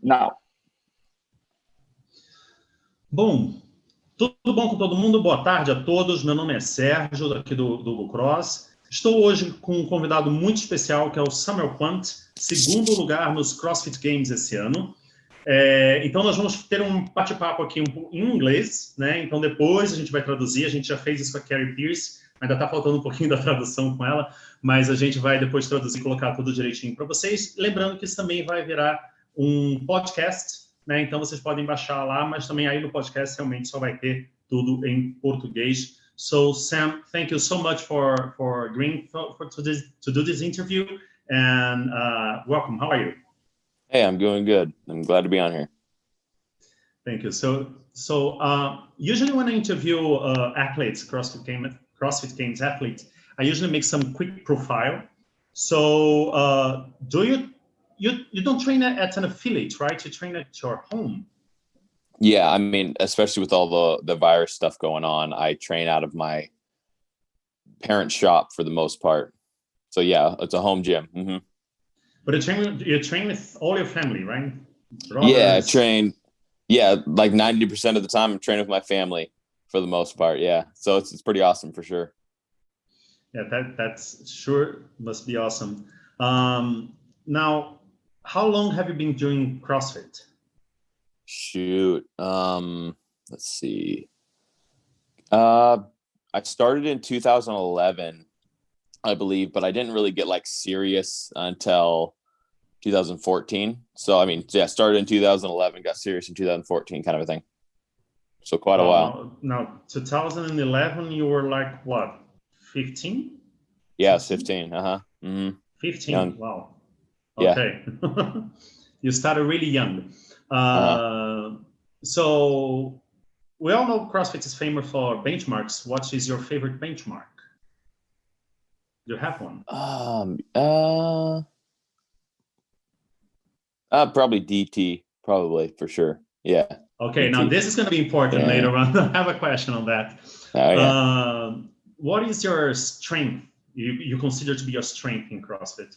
Now. Bom, tudo bom com todo mundo? Boa tarde a todos. Meu nome é Sérgio, aqui do Google Cross. Estou hoje com um convidado muito especial, que é o Kwant, segundo lugar nos CrossFit Games esse ano. Então, nós vamos ter um bate-papo aqui em inglês, né? Então, depois a gente vai traduzir. A gente já fez isso com a Kari Pearce, ainda está faltando um pouquinho da tradução com ela, mas a gente vai depois traduzir e colocar tudo direitinho para vocês. Lembrando que isso também vai virar um podcast, né? Então, vocês podem baixar lá, mas também aí no podcast realmente só vai ter tudo em português. So, Sam, thank you so much for agreeing to do this interview, and welcome. How are you? Hey, I'm doing good. I'm glad to be on here. Thank you. So usually when I interview athletes, CrossFit Games athletes, I usually make some quick profile. So do you don't train at an affiliate, right? You train at your home. Yeah, I mean, especially with all the virus stuff going on, I train out of my parents' shop for the most part. So yeah, it's a home gym. Mm-hmm. But you train with all your family, right? Brothers. Yeah, I train. Yeah, like 90% of the time I'm training with my family for the most part. Yeah, so it's pretty awesome for sure. Yeah, that's sure must be awesome. Now, how long have you been doing CrossFit? Shoot, let's see. I started in 2011, I believe, but I didn't really get like serious until 2014. So I mean, yeah, started in 2011, got serious in 2014, kind of a thing. So quite a while. Now, 2011, you were like what, 15? Yeah, 15. Mm-hmm. 15. Young. Wow. Okay. Yeah. You started really young. So we all know CrossFit is famous for benchmarks. What is your favorite benchmark? Do you have one? Probably DT, probably for sure. Yeah. Okay, DT. Now this is going to be important later on. I have a question on that. Oh, yeah. What is your strength? You consider to be your strength in CrossFit?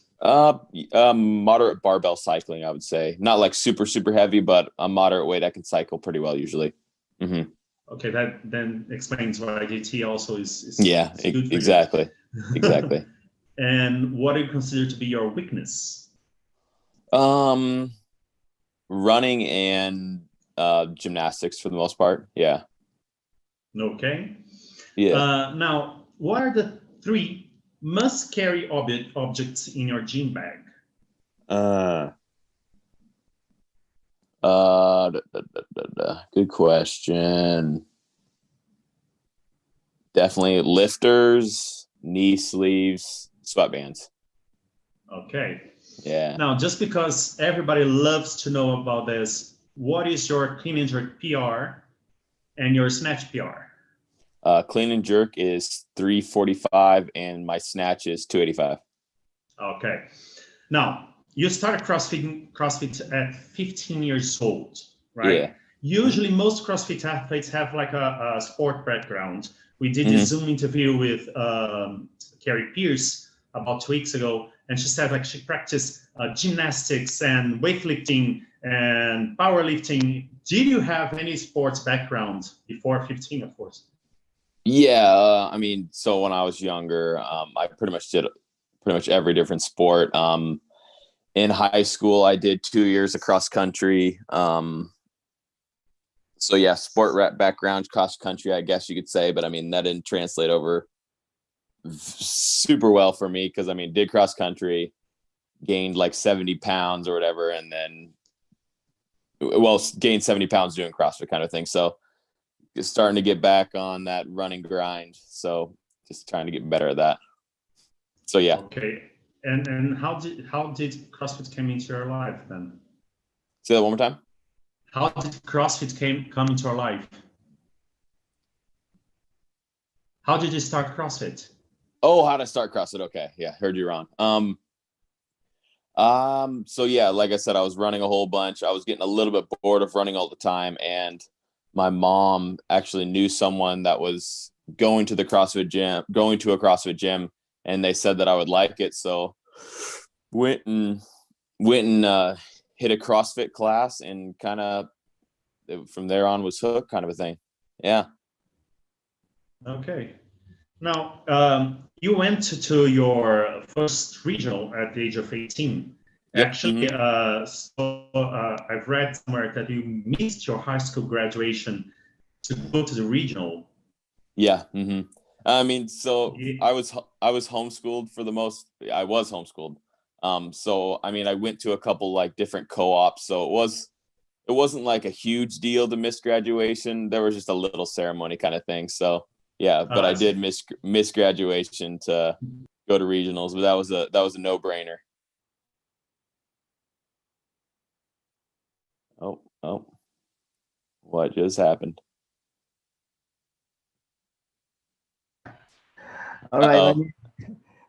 Moderate barbell cycling, I would say. Not like super heavy, but a moderate weight I can cycle pretty well usually. Mm-hmm. Okay, that then explains why DT also is yeah, good for exactly. You. Exactly. And what do you consider to be your weakness? Running and gymnastics for the most part. Yeah. Okay. Yeah. Now, what are the 3 must carry objects in your gym bag? Good question. Definitely lifters, knee sleeves, sweatbands. Okay. Yeah. Now, just because everybody loves to know about this, what is your clean and jerk PR and your snatch PR? Clean and jerk is 345 and my snatch is 285. Okay. Now, you started CrossFit at 15 years old, right? Yeah. Usually most CrossFit athletes have like a sport background. We did this Zoom interview with Kari Pearce about 2 weeks ago, and she said like she practiced gymnastics and weightlifting and powerlifting. Did you have any sports background before 15, of course? Yeah, I mean, so when I was younger, I pretty much did every different sport. In high school, I did 2 years of cross country. So yeah, sport background, cross country, I guess you could say, but I mean, that didn't translate over super well for me because I mean, did cross country, gained like 70 pounds or whatever, and then, gained 70 pounds doing CrossFit kind of thing. So just starting to get back on that running grind. So just trying to get better at that. So yeah. Okay. And how did CrossFit come into your life then? Say that one more time. How did CrossFit come into your life? How did you start CrossFit? Oh, how to start CrossFit? Okay, yeah, heard you wrong. So yeah, like I said, I was running a whole bunch. I was getting a little bit bored of running all the time, and my mom actually knew someone that was going to a CrossFit gym, and they said that I would like it. So went and hit a CrossFit class and kind of from there on was hooked, kind of a thing. Yeah. Okay. Now, you went to your first regional at the age of 18. Yep. Actually, I've read somewhere that you missed your high school graduation to go to the regional. Yeah. I mean, so I was homeschooled for the most. I was homeschooled. So I mean, I went to a couple like different co-ops. So it wasn't like a huge deal to miss graduation. There was just a little ceremony kind of thing. So yeah, but I did miss graduation to go to regionals, but that was a no-brainer. Oh, what just happened? All right,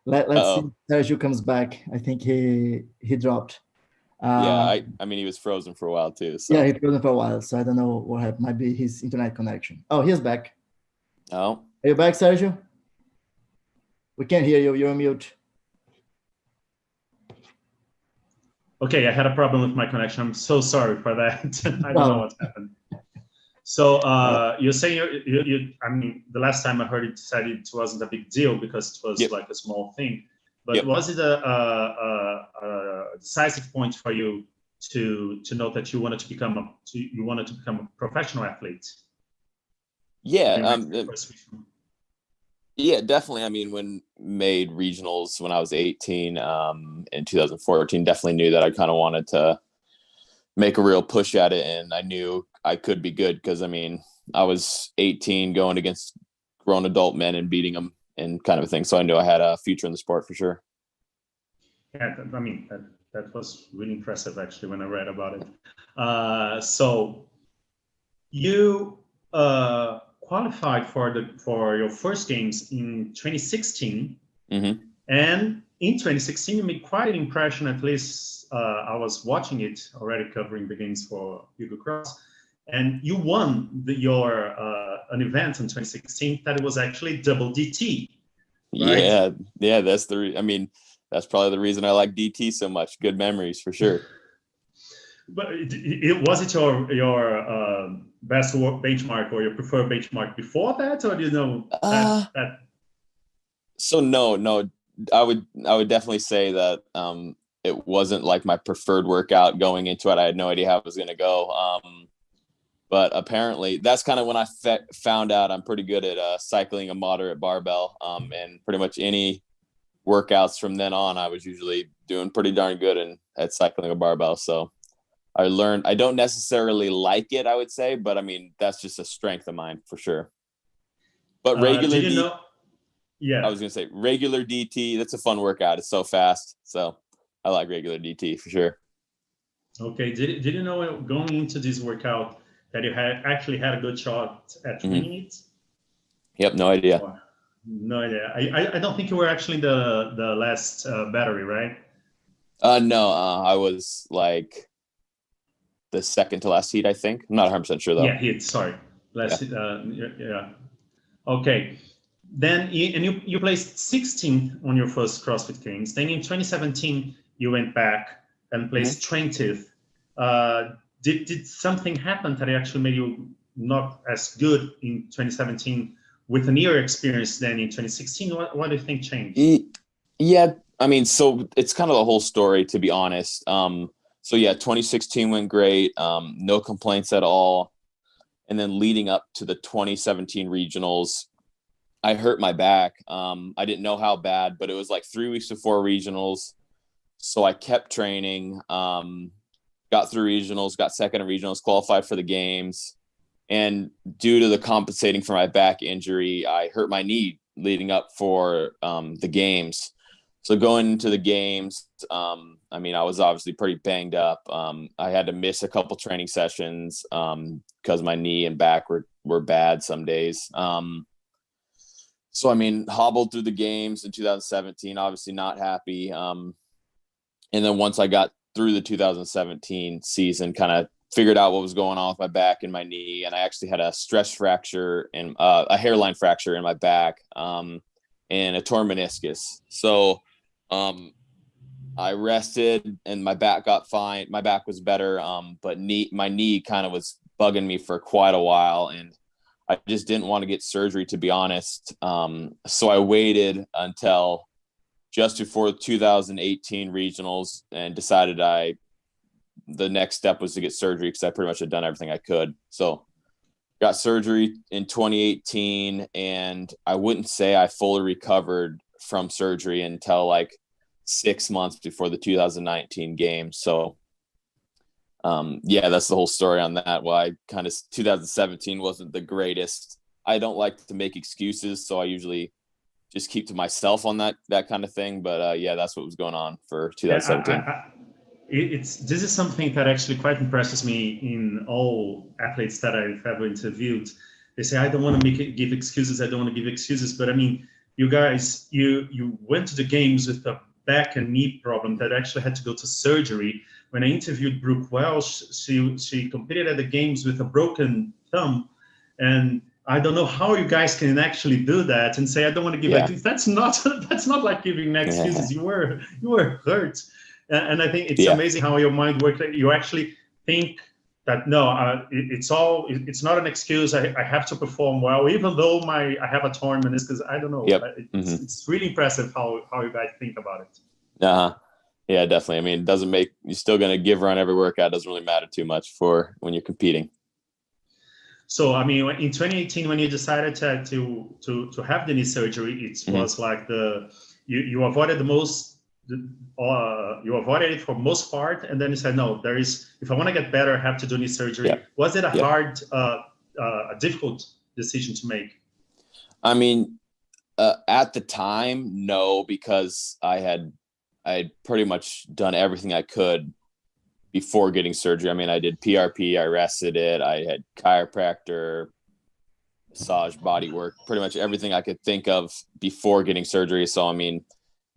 let's see if Sergio comes back. I think he dropped. Yeah, I mean, he was frozen for a while too. So. Yeah, he frozen for a while, so I don't know what happened. Might be his internet connection. Oh, he's back. Oh. Are you back, Sergio? We can't hear you. You're on mute. Okay, I had a problem with my connection. I'm so sorry for that. I don't know what happened. So you're saying I mean, the last time I heard it said it wasn't a big deal because it was like a small thing. But was it a decisive point for you to know that you wanted to become a professional athlete? Yeah. Yeah, definitely. I mean, when made regionals when I was 18 in 2014, definitely knew that I kind of wanted to make a real push at it, and I knew I could be good because I mean I was 18 going against grown adult men and beating them and kind of a thing. So I knew I had a future in the sport for sure. Yeah, I mean that was really impressive actually when I read about it. So you qualified for your first games in 2016, and in 2016 you made quite an impression. At least I was watching it already, covering the games for Hugo Cross, and you won an event in 2016 that was actually double DT. Right? Yeah, that's I mean, that's probably the reason I like DT so much. Good memories for sure. But was it your best work benchmark or your preferred benchmark before that, or do you know that? So no, I would definitely say that it wasn't like my preferred workout going into it. I had no idea how it was going to go. But apparently that's kind of when I found out I'm pretty good at cycling a moderate barbell. And pretty much any workouts from then on, I was usually doing pretty darn good at cycling a barbell. So I learned, I don't necessarily like it, I would say, but I mean, that's just a strength of mine for sure. But regular DT, I was going to say regular DT, that's a fun workout. It's so fast. So I like regular DT for sure. Okay. Did you know going into this workout that you actually had a good shot at winning it? Yep. No idea. Oh, no idea. I don't think you were actually the last battery, right? No, I was like the second to last heat, I think. I'm not 100% sure though. Yeah, heat. Sorry, last heat. Yeah. Okay. Then you placed 16th on your first CrossFit Games. Then in 2017 you went back and placed 20th. Did something happen that actually made you not as good in 2017 with an year experience than in 2016? What do you think changed? Yeah, I mean, so it's kind of the whole story, to be honest. So yeah, 2016 went great. No complaints at all. And then leading up to the 2017 regionals, I hurt my back. I didn't know how bad, but it was like 3 weeks before regionals. So I kept training, got through regionals, got second in regionals, qualified for the games. And due to the compensating for my back injury, I hurt my knee leading up for the games. So going into the games, I mean, I was obviously pretty banged up. I had to miss a couple training sessions because my knee and back were bad some days. So, I mean, hobbled through the games in 2017, obviously not happy. And then once I got through the 2017 season, kind of figured out what was going on with my back and my knee. And I actually had a stress fracture and a hairline fracture in my back and a torn meniscus. So I rested and my back got fine. My back was better. But my knee kind of was bugging me for quite a while, and I just didn't want to get surgery, to be honest. So I waited until just before 2018 regionals and decided the next step was to get surgery, because I pretty much had done everything I could. So got surgery in 2018, and I wouldn't say I fully recovered from surgery until like 6 months before the 2019 games. So yeah, that's the whole story on that. Why 2017 wasn't the greatest. I don't like to make excuses, so I usually just keep to myself on that kind of thing. But yeah, that's what was going on for 2017. This is something that actually quite impresses me in all athletes that I've ever interviewed. They say, I don't want to give excuses. I don't want to give excuses. But I mean, you guys, you went to the games with a back and knee problem that actually had to go to surgery. When I interviewed Brooke Welsh, she competed at the games with a broken thumb. And I don't know how you guys can actually do that and say, I don't want to give excuses. That's not like giving excuses. You were hurt. And I think it's amazing how your mind works. You actually think that, no, it's not an excuse. I have to perform well, even though I have a torn meniscus. I don't know. It's really impressive how you guys think about it. Yeah, definitely. I mean, it doesn't make, you're still going to give run every workout. It doesn't really matter too much for when you're competing. So, I mean, in 2018, when you decided to have the knee surgery, it was like you avoided the most. You avoided it for most part, and then you said, no, if I want to get better, I have to do knee surgery. Was it a hard, a difficult decision to make? I mean, at the time, no, because I had pretty much done everything I could before getting surgery. I mean, I did PRP, I rested it, I had chiropractor, massage, body work, pretty much everything I could think of before getting surgery. So, I mean,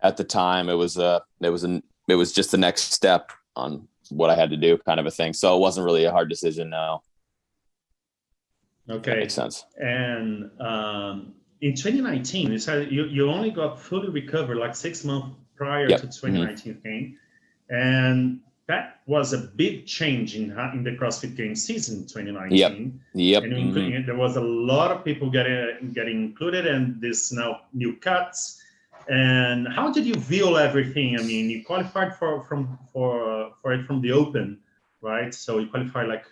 at the time, it was just the next step on what I had to do, kind of a thing. So it wasn't really a hard decision. No. Okay, that makes sense. And in 2019, you said you only got fully recovered like 6 months prior to 2019 game, and that was a big change in the CrossFit Games season 2019. And there was a lot of people getting included, and this now new cuts. And how did you view everything? I mean, you qualified for it from the Open, right? So you qualified like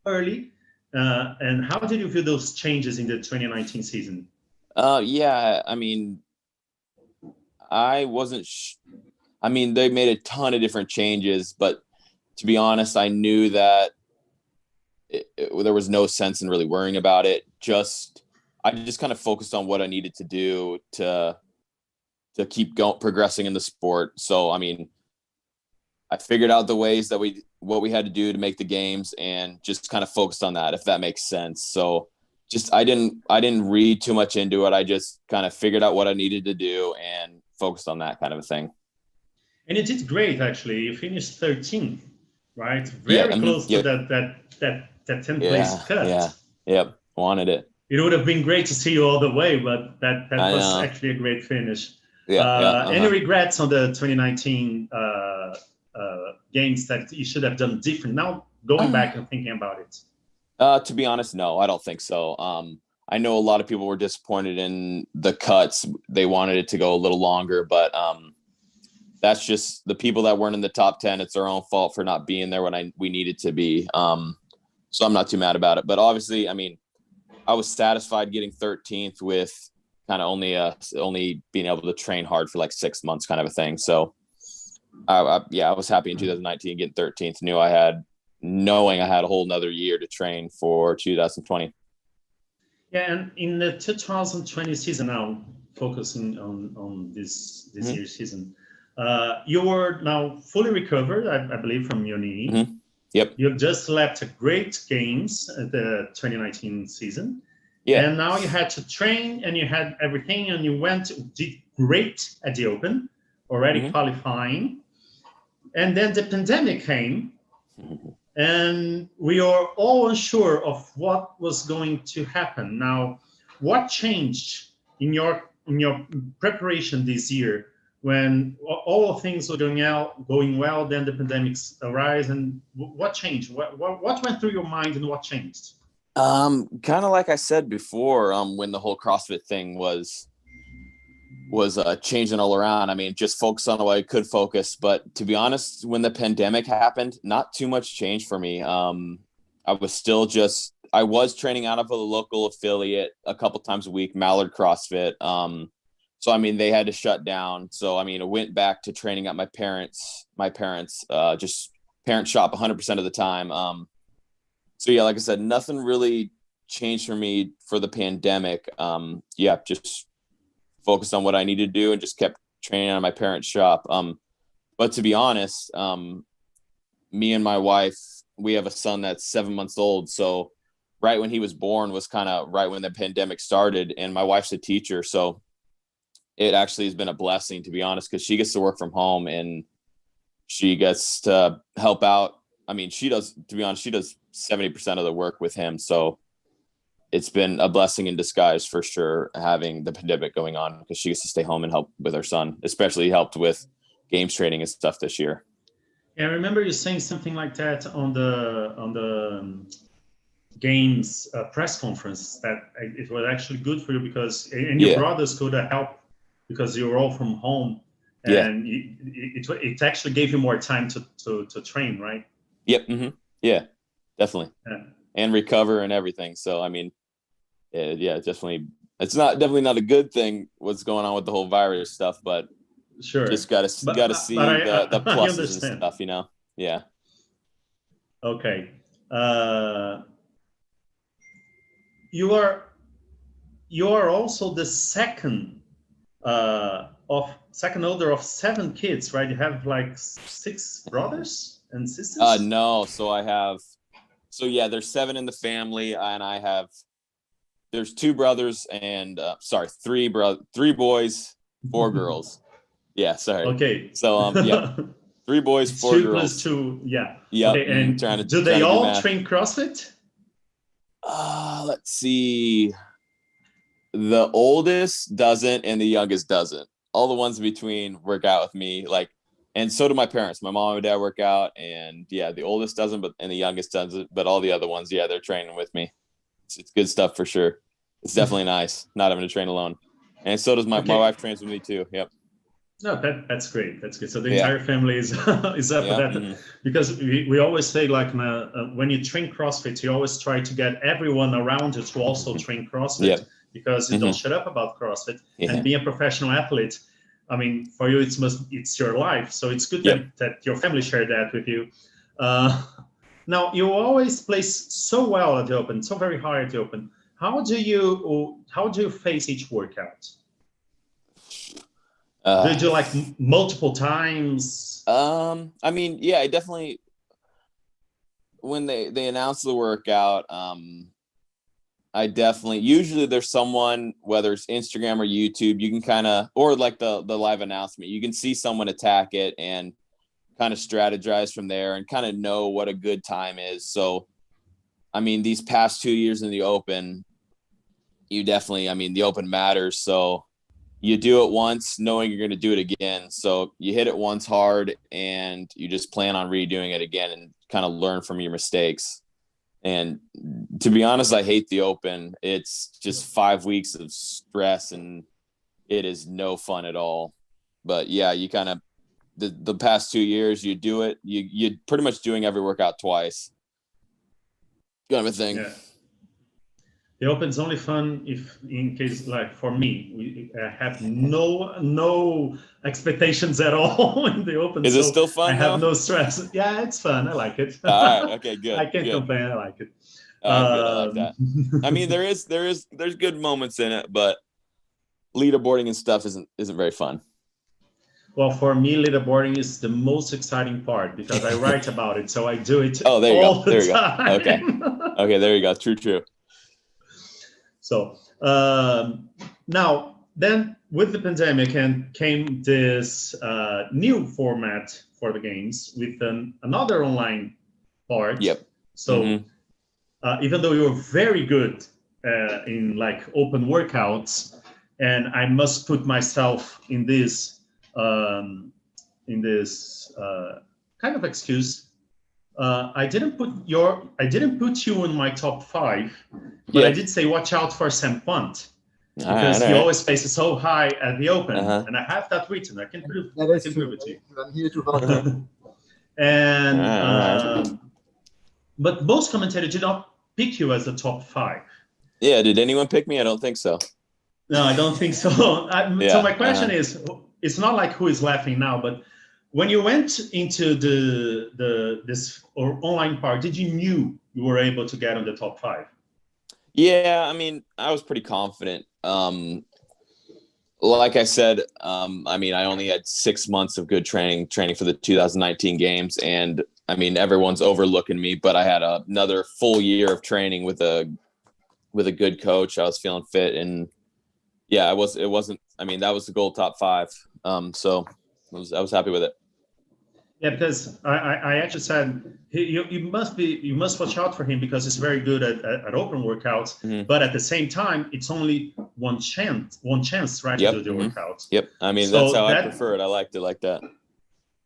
early. And how did you view those changes in the 2019 season? Yeah, I mean, I wasn't. I mean, they made a ton of different changes, but to be honest, I knew that there was no sense in really worrying about it. I just kind of focused on what I needed to do to keep progressing in the sport. So, I mean, I figured out the ways that what we had to do to make the games, and just kind of focused on that, if that makes sense. So I didn't read too much into it. I just kind of figured out what I needed to do and focused on that kind of a thing. And it did great, actually. You finished 13th, right? Very close to that 10th place cut. Yep. Wanted it. It would have been great to see you all the way, but that was actually a great finish. Any regrets on the 2019 games that you should have done different? Now, going back and thinking about it. To be honest, no, I don't think so. I know a lot of people were disappointed in the cuts. They wanted it to go a little longer, but that's just the people that weren't in the top 10. It's their own fault for not being there when we needed to be. So I'm not too mad about it. But obviously, I mean, I was satisfied getting 13th with kind of only being able to train hard for like 6 months, kind of a thing. So I was happy in 2019 getting 13th. Knowing I had a whole nother year to train for 2020. Yeah, and in the 2020 season, now focusing on this year's season, you were now fully recovered, I believe, from your knee. Yep. You've just left a great games at the 2019 season. Yeah. And now you had to train, and you had everything, and you did great at the Open, already qualifying. And then the pandemic came, and we are all unsure of what was going to happen. Now, what changed in your preparation this year when all things were going well, then the pandemics arise, and what changed? What went through your mind, and what changed? Kind of like I said before, when the whole CrossFit thing was changing all around. I mean, just focus on what I could focus. But to be honest, when the pandemic happened, not too much changed for me. I was training out of a local affiliate a couple times a week, Mallard CrossFit. So, I mean, they had to shut down. So, I mean, I went back to training at my parents, just parent shop 100% of the time. So yeah, like I said, nothing really changed for me for the pandemic. Just focused on what I needed to do and just kept training on my parents' shop. But to be honest, me and my wife, we have a son that's 7 months old. So right when he was born was kind of right when the pandemic started, and my wife's a teacher. So it actually has been a blessing, to be honest, because she gets to work from home and she gets to help out. I mean, she does 70% of the work with him. So it's been a blessing in disguise for sure, having the pandemic going on, because she gets to stay home and help with her son, especially helped with games training and stuff this year. Yeah, I remember you saying something like that on the games press conference, that it was actually good for you because, and your brothers could help because you were all from home, and it actually gave you more time to train, right? Yep. Mm-hmm. Yeah, definitely. Yeah. And recover and everything. So, I mean, definitely. It's definitely not a good thing what's going on with the whole virus stuff, but sure, just got to see the pluses and stuff, you know? Yeah. Okay. You are also the second older of 7 kids, right? You have like 6 brothers and sisters? No. There's 7 in the family, and there's 2 brothers and 3 boys, 4 girls. Yeah, sorry. Okay. So 3 boys, 4 2 girls. plus 2, yeah. Yeah. Okay, and do they all train CrossFit? Let's see. The oldest doesn't, and the youngest doesn't. All the ones in between work out with me, and so do my parents. My mom and dad work out, and the oldest doesn't, and the youngest doesn't. But all the other ones, they're training with me. It's good stuff for sure. It's definitely nice not having to train alone. And so does my wife trains with me too. Yep. No, that's great. That's good. So the entire family is up for that. Mm-hmm. Because we always say, like, when you train CrossFit, you always try to get everyone around you to also train CrossFit, because you don't shut up about CrossFit. And being a professional athlete, I mean, for you, it's your life. So it's good that your family shared that with you. Now, you always place so well at the Open, so very high at the Open. How do you face each workout? Did you multiple times? I mean, I definitely, when they announce the workout, usually there's someone, whether it's Instagram or YouTube, you can or like the live announcement, you can see someone attack it and kind of strategize from there and kind of know what a good time is. So, I mean, these past 2 years in the Open, the Open matters. So you do it once knowing you're going to do it again. So you hit it once hard and you just plan on redoing it again and kind of learn from your mistakes. And to be honest, I hate the Open. It's just 5 weeks of stress and it is no fun at all. But you kind of, the past 2 years you do it, you're pretty much doing every workout twice. Kind of a thing. Yeah. The Open's only fun if, in case, like for me, we have no expectations at all in the Open. Is it still fun? I have no stress. Yeah, it's fun. I like it. All right. Okay. Good. I can't complain. I like it. Good. I like that. I mean, there's good moments in it, but leaderboarding and stuff isn't very fun. Well, for me, leaderboarding is the most exciting part because I write about it, so I do it. Oh, there you all go. There you time. go. Okay. Okay. There you go. True. So now, then with the pandemic came this new format for the games with another online part. Yep. So even though you're very good in Open workouts, and I must put myself in this, in this kind of excuse. I didn't put you in my top 5, but I did say watch out for Sam Kwant because he always faces so high at the Open, and I have that written. I can prove it to you. I'm here to validate. And but most commentators did not pick you as the top 5. Yeah, did anyone pick me? I don't think so. No, I don't think so. So my question is, it's not like who is laughing now, but when you went into this online part, did you knew you were able to get on the top 5? Yeah, I mean, I was pretty confident. Like I said, I mean, I only had 6 months of good training for the 2019 games, and I mean, everyone's overlooking me, but I had another full year of training with a good coach. I was feeling fit, and yeah, it wasn't. I mean, that was the goal, top 5. So I was happy with it. Yeah, because I actually said you must watch out for him because he's very good at open workouts. Mm-hmm. But at the same time, it's only one chance, right, to do the workouts. Yep. I mean, that's how I prefer it. I liked it like that.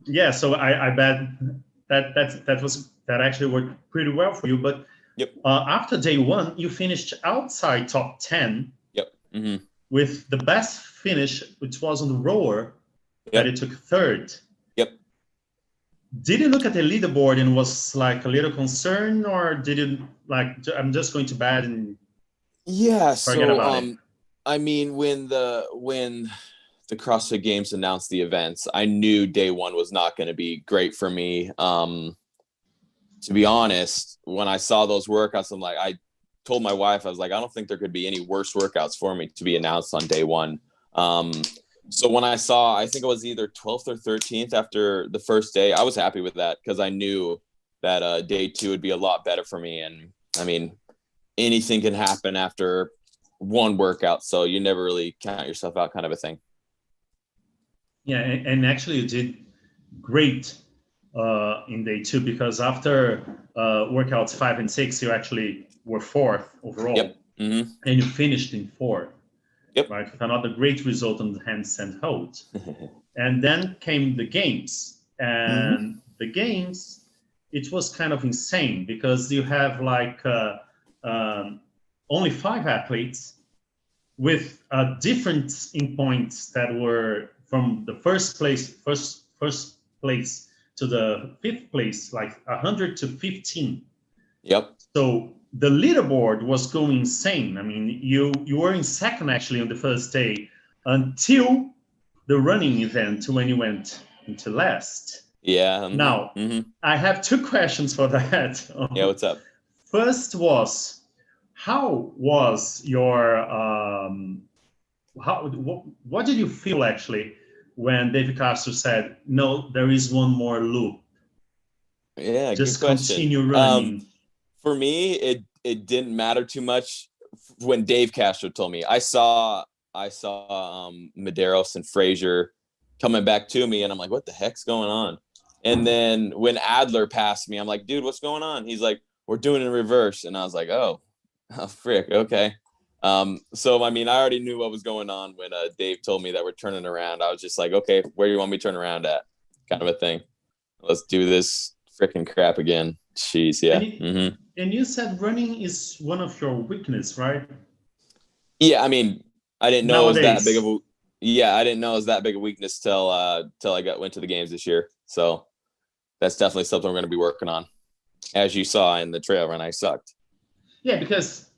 Yeah. So I bet that actually worked pretty well for you. But after day 1, you finished outside top 10. Yep. Mm-hmm. With the best finish, which was on the rower, that it took 3rd. Yep. Did you look at the leaderboard and was like a little concerned, or did you like, I'm just going to bed and forget about it? I mean, when the CrossFit Games announced the events, I knew day 1 was not going to be great for me. To be honest, when I saw those workouts, I told my wife, I was like, I don't think there could be any worse workouts for me to be announced on day 1. So when I saw, I think it was either 12th or 13th after the first day, I was happy with that because I knew that day 2 would be a lot better for me. And I mean, anything can happen after one workout, so you never really count yourself out, kind of a thing. Yeah, and actually you did great in day 2 because after workouts 5 and 6, you actually were 4th overall. Yep. Mm-hmm. And you finished in 4th. Yep. Right, with another great result on the handstand hold. And then came the games. And the games, it was kind of insane because you have like only 5 athletes with a difference in points that were from the first place to the 5th place, like 100 to 15. Yep. So the leaderboard was going insane. I mean, you were in 2nd actually on the first day until the running event when you went into last. Yeah. Now, I have 2 questions for that. Yeah, what's up? First was, how was your what did you feel actually when David Castro said, no, there is one more loop? Yeah, just good question. Continue running. For me, it didn't matter too much when Dave Castro told me. I saw Medeiros and Frazier coming back to me, and I'm like, what the heck's going on? And then when Adler passed me, I'm like, dude, what's going on? He's like, we're doing it in reverse. And I was like, oh frick, okay. So I mean, I already knew what was going on when Dave told me that we're turning around. I was just like, okay, where do you want me to turn around at? Kind of a thing. Let's do this freaking crap again. Jeez, yeah. And you said running is one of your weakness, right? Yeah, I mean, I didn't know Nowadays. It was that big of a. Yeah, I didn't know it was that big a weakness till I went to the games this year. So that's definitely something we're going to be working on. As you saw in the trail run, I sucked. Yeah, because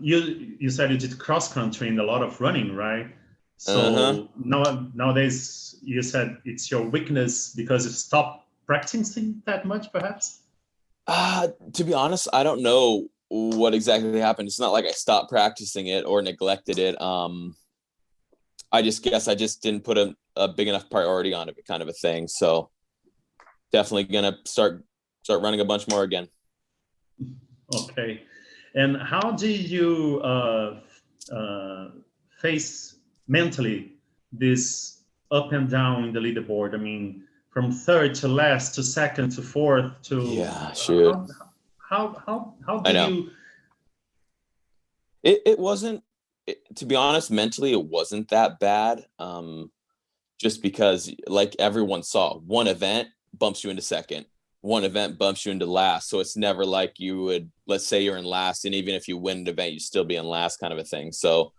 you said you did cross country and a lot of running, right? So nowadays you said it's your weakness because you stopped practicing that much, perhaps. To be honest, I don't know what exactly happened. It's not like I stopped practicing it or neglected it. I just guess I just didn't put a big enough priority on it, kind of a thing. So definitely gonna start running a bunch more again. Okay. And how do you face mentally this up and down in the leaderboard? I mean, from 3rd to last to 2nd to 4th to shoot. How did you? It wasn't. To be honest, mentally, it wasn't that bad. just because like everyone saw, one event bumps you into second, one event bumps you into last. So it's never like you would, let's say you're in last, and even if you win an event, you still be in last kind of a thing. So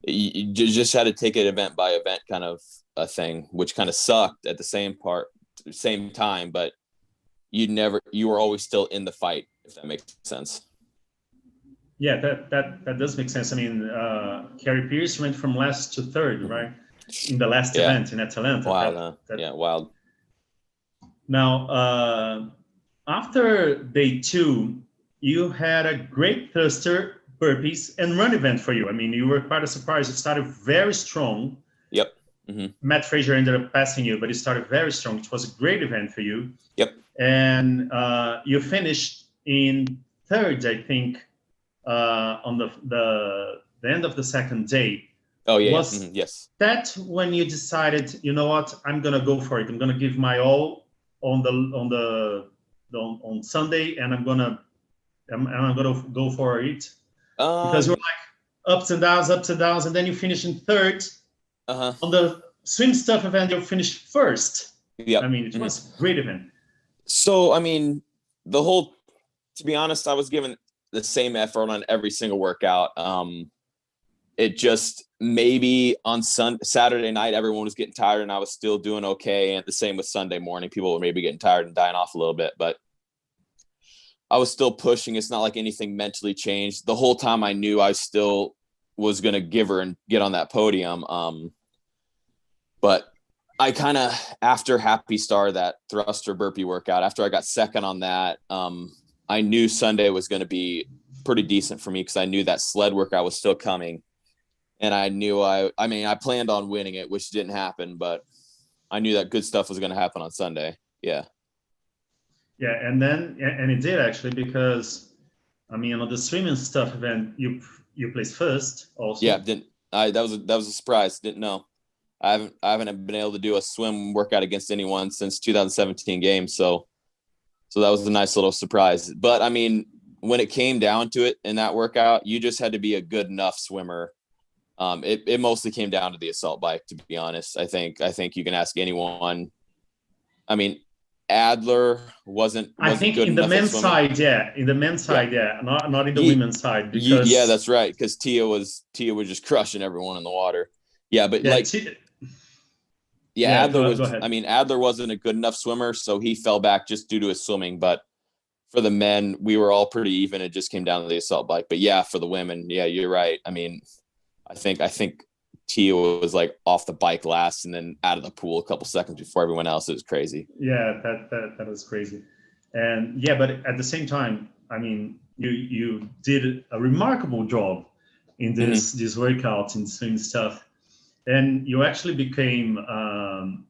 you just had to take it event by event kind of a thing, which kind of sucked at the same time, but you were always still in the fight, if that makes sense. Yeah, that does make sense. I mean, Kari Pearce went from last to third, right? In the last event in Atlanta. Wild, wild. Now, after day 2, you had a great thruster, burpees, and run event for you. I mean, you were quite a surprise. It started very strong. Yep. Matt Fraser ended up passing you, but it started very strong. It was a great event for you. Yep. And you finished in third, I think, on the end of the second day. Oh, yeah. Yes. That when you decided, you know what, I'm going to go for it. I'm going to give my all on Sunday, and I'm gonna go for it, because you're like ups and downs, and then you finish in third. On the swim stuff event, you finished first. Yeah, I mean, it was a great event. So I mean, to be honest, I was given the same effort on every single workout. It just maybe on Saturday night, everyone was getting tired and I was still doing okay. And the same with Sunday morning, people were maybe getting tired and dying off a little bit, but I was still pushing. It's not like anything mentally changed. The whole time I knew I still was going to give her and get on that podium. But I kind of, after Happy Star, that thruster burpee workout, after I got second on that, I knew Sunday was going to be pretty decent for me because I knew that sled workout was still coming. And I knew I planned on winning it, which didn't happen, but I knew that good stuff was going to happen on Sunday. Yeah. Yeah. And it did actually, because I mean, on the swimming stuff event, you placed first also. Yeah. That was a surprise. Didn't know. I haven't been able to do a swim workout against anyone since 2017 games. So that was a nice little surprise. But I mean, when it came down to it in that workout, you just had to be a good enough swimmer. It mostly came down to the assault bike, to be honest. I think you can ask anyone. I mean, Adler wasn't I think good in the men's side, not in the women's side. Because that's right. Because Tia was just crushing everyone in the water. Yeah, but Adler was. I mean, Adler wasn't a good enough swimmer, so he fell back just due to his swimming. But for the men, we were all pretty even. It just came down to the assault bike. But yeah, for the women, yeah, you're right. I mean, I think Tia was like off the bike last and then out of the pool a couple seconds before everyone else. It was crazy. Yeah, that was crazy. And yeah, but at the same time, I mean, you did a remarkable job in this workout and swim stuff. And you actually became, and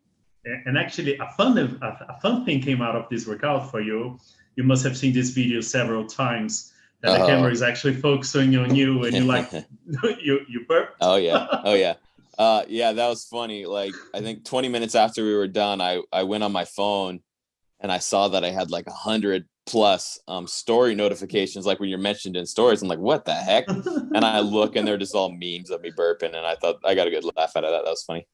actually a fun thing came out of this workout for you. You must have seen this video several times. And the camera is actually focusing on you, and you like you burped. Oh yeah. Yeah, that was funny. Like, I think 20 minutes after we were done, I went on my phone and I saw that I had like 100 plus story notifications, like when you're mentioned in stories. I'm like, what the heck? And I look and they're just all memes of me burping, and I thought I got a good laugh out of that. That was funny.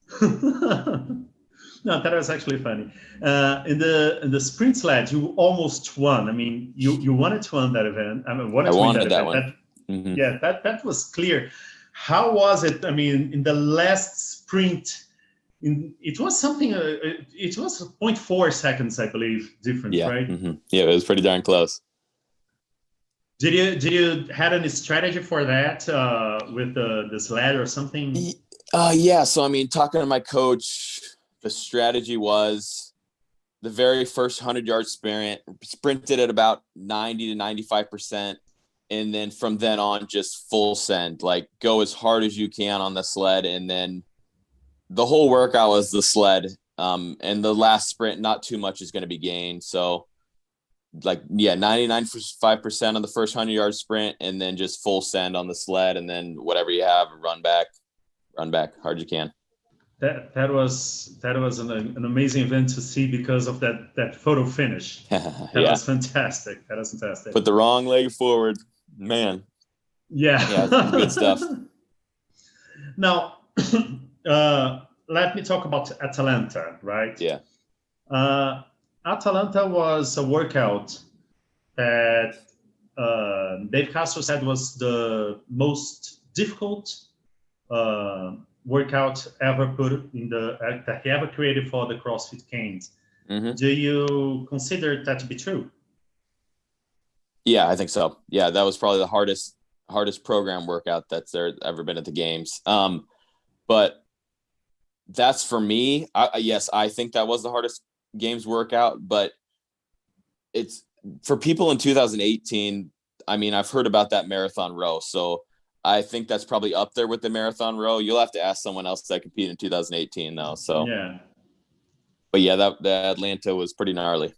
No, that was actually funny. In the sprint sled, you almost won. I mean, you wanted to win that event. I mean, I wanted that one. Yeah, that was clear. How was it? I mean, in the last sprint, it was something. It was 0.4 seconds, I believe, difference, right? Yeah, it was pretty darn close. Did you had any strategy for that with the sled or something? Yeah. So I mean, talking to my coach, the strategy was the very first 100-yard sprint, sprinted at about 90 to 95%. And then from then on, just full send, like go as hard as you can on the sled. And then the whole workout was the sled. And the last sprint, not too much is going to be gained. So 99.5% on the first 100-yard sprint, and then just full send on the sled. And then whatever you have, run back hard you can. That was an amazing event to see because of that photo finish. That was fantastic. Put the wrong leg forward, man. Yeah, good stuff. Now, let me talk about Atalanta, right? Yeah. Atalanta was a workout that Dave Castro said was the most difficult workout ever put in that he ever created for the CrossFit Games. Mm-hmm. Do you consider that to be true? Yeah, I think so. Yeah, that was probably the hardest program workout that's ever been at the games. But that's for me. Yes, I think that was the hardest games workout, but it's for people in 2018. I mean, I've heard about that marathon row, so I think that's probably up there with the marathon row. You'll have to ask someone else that competed in 2018 though. So yeah. But yeah, the Atlanta was pretty gnarly.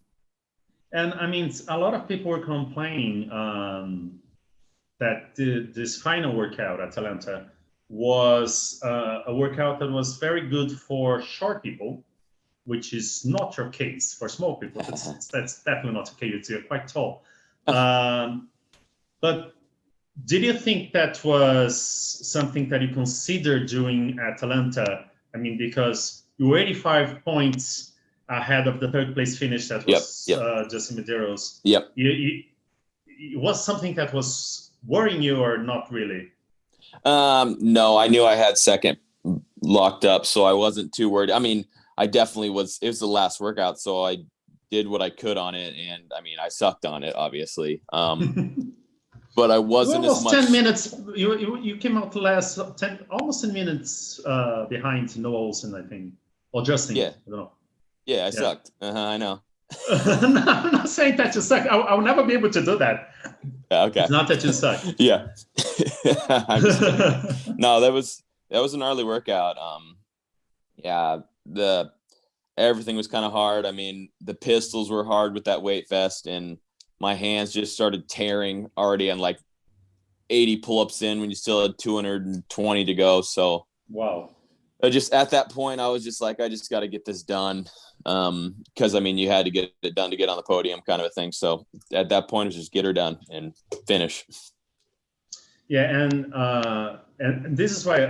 And I mean, a lot of people were complaining that this final workout at Atlanta was a workout that was very good for short people, which is not your case for small people. That's definitely not the case. You're quite tall. But did you think that was something that you considered doing at Atlanta? I mean, because you were 85 points ahead of the third place finish that was Justin Medeiros. Yep. It was something that was worrying you or not really? No, I knew I had second locked up, so I wasn't too worried. I mean, I definitely was. It was the last workout, so I did what I could on it, and I mean, I sucked on it, obviously. But I wasn't as much. 10 minutes. You came out almost 10 minutes behind Noah Olsen, I think, or Justin. Yeah. I don't know. Yeah, I sucked. I know. No, I'm not saying that you suck. I'll never be able to do that. Okay. It's not that you suck. Yeah. No, that was an early workout. Yeah, everything was kind of hard. I mean, the pistols were hard with that weight vest, and my hands just started tearing already on like 80 pull-ups in when you still had 220 to go. So wow. Just at that point, I was just like, I just got to get this done. Because I mean, you had to get it done to get on the podium, kind of a thing. So at that point, it was just get her done and finish. Yeah, and this is why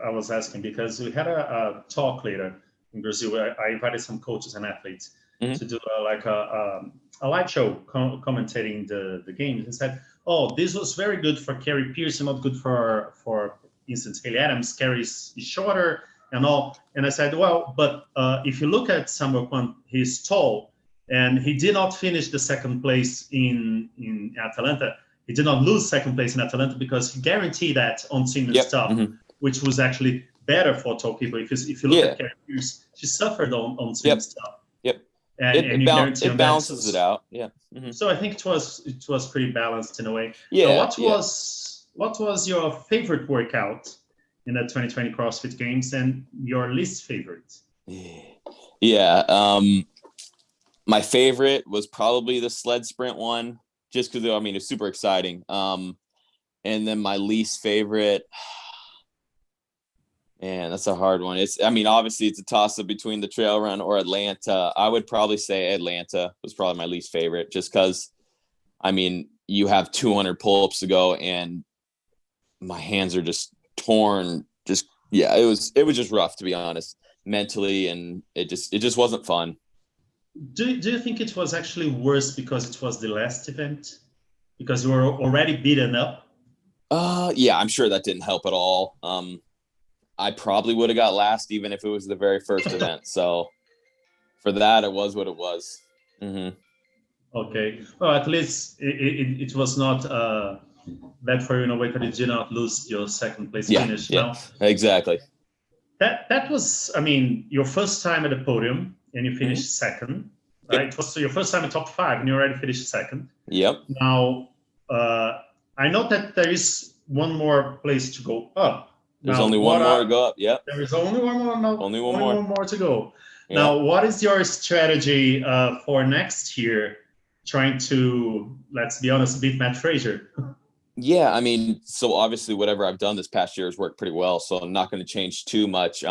I was asking, because we had a talk later in Brazil where I invited some coaches and athletes to do a live show commentating the games, and said, "Oh, this was very good for Kari Pearce, and not good for instance Haley Adams. Kari is shorter and all." And I said, well, but if you look at Samuel Kwant, he's tall, and he did not finish the second place in Atalanta. He did not lose second place in Atalanta because he guaranteed that on team stuff, which was actually better for tall people. If you look at Kari Pearce, she suffered on team stuff. Yep. And it balances it out. Yeah. So I think it was pretty balanced in a way. Yeah. What was your favorite workout in the 2020 CrossFit Games and your least favorite? Yeah. My favorite was probably the sled sprint one, just because I mean it's super exciting. And then my least favorite, man, that's a hard one. Obviously it's a toss up between the trail run or Atlanta. I would probably say Atlanta was probably my least favorite, just because, I mean, you have 200 pull-ups to go and my hands are just torn. It was just rough, to be honest, mentally, and it just wasn't fun. Do you think it was actually worse because it was the last event, because you were already beaten up? Yeah, I'm sure that didn't help at all. I probably would have got last even if it was the very first event. So for that, it was what it was. Okay. Well, at least it was not bad for you in a way that you did not lose your second place finish. Yeah, now, exactly. That was, I mean, your first time at the podium and you finished second, right? It was your first time in top 5 and you already finished second. Yep. Now, I know that there is one more place to go up. There's only one more to go up. Yep. There is only one more. No, only one more to go. Yep. Now, what is your strategy for next year? Trying to, let's be honest, beat Matt Fraser. Yeah, I mean, so obviously whatever I've done this past year has worked pretty well, so I'm not going to change too much.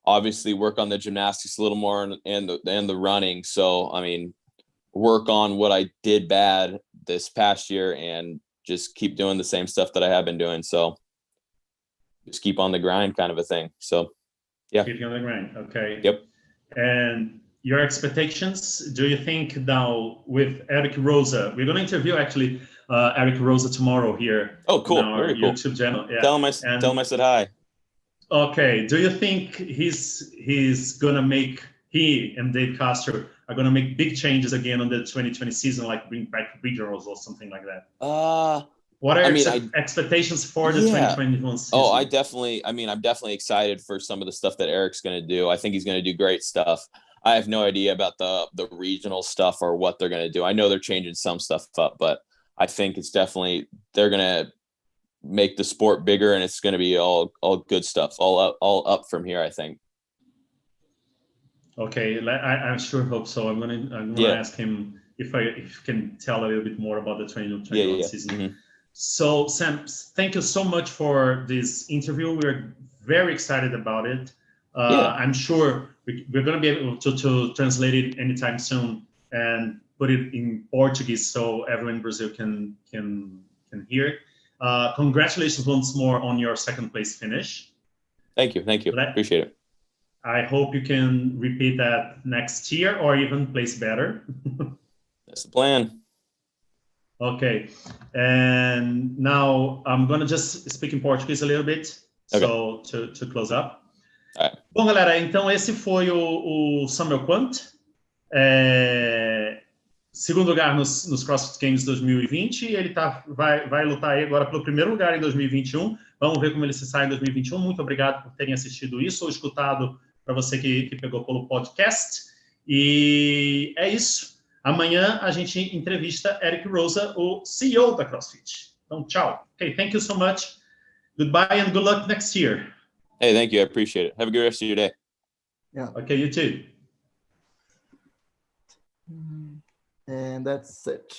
Obviously work on the gymnastics a little more and the running. So, I mean, work on what I did bad this past year and just keep doing the same stuff that I have been doing. So just keep on the grind, kind of a thing. So Yeah. Keeping on the grind. Okay. Yep. And your expectations, do you think now with Eric Rosa, we're going to interview actually Eric Rosa tomorrow here. Oh, cool. On our Very cool. YouTube channel. Yeah. Tell him I said hi. Okay. Do you think he's going to make, he and Dave Castro are going to make big changes again on the 2020 season, like bring back regionals or something like that? What are your expectations for the 2021 season? Oh, I'm definitely excited for some of the stuff that Eric's going to do. I think he's going to do great stuff. I have no idea about the regional stuff or what they're going to do. I know they're changing some stuff up, but I think it's definitely, they're going to make the sport bigger, and it's going to be all good stuff, all up from here, I think. Okay, I sure hope so. I'm gonna ask him if he can tell a little bit more about the 2021 season. Mm-hmm. So Sam, thank you so much for this interview. We're very excited about it. I'm sure we're going to be able to translate it anytime soon and put it in Portuguese so everyone in Brazil can hear it. Congratulations once more on your second place finish. Thank you. Appreciate it. I hope you can repeat that next year or even place better. That's the plan. Okay, and now I'm gonna just speak in Portuguese a little bit, so to close up. All right. Bom, galera, então esse foi o Samuel Kwant, segundo lugar nos CrossFit Games 2020. Ele vai lutar aí agora pelo primeiro lugar em 2021. Vamos ver como ele se sai em 2021. Muito obrigado por terem assistido isso ou escutado, para você que pegou pelo podcast. E é isso. Amanhã a gente entrevista Eric Rosa, o CEO da CrossFit. Então, tchau. Okay, thank you so much. Goodbye and good luck next year. Hey, thank you. I appreciate it. Have a good rest of your day. Yeah. Okay, you too. And that's it.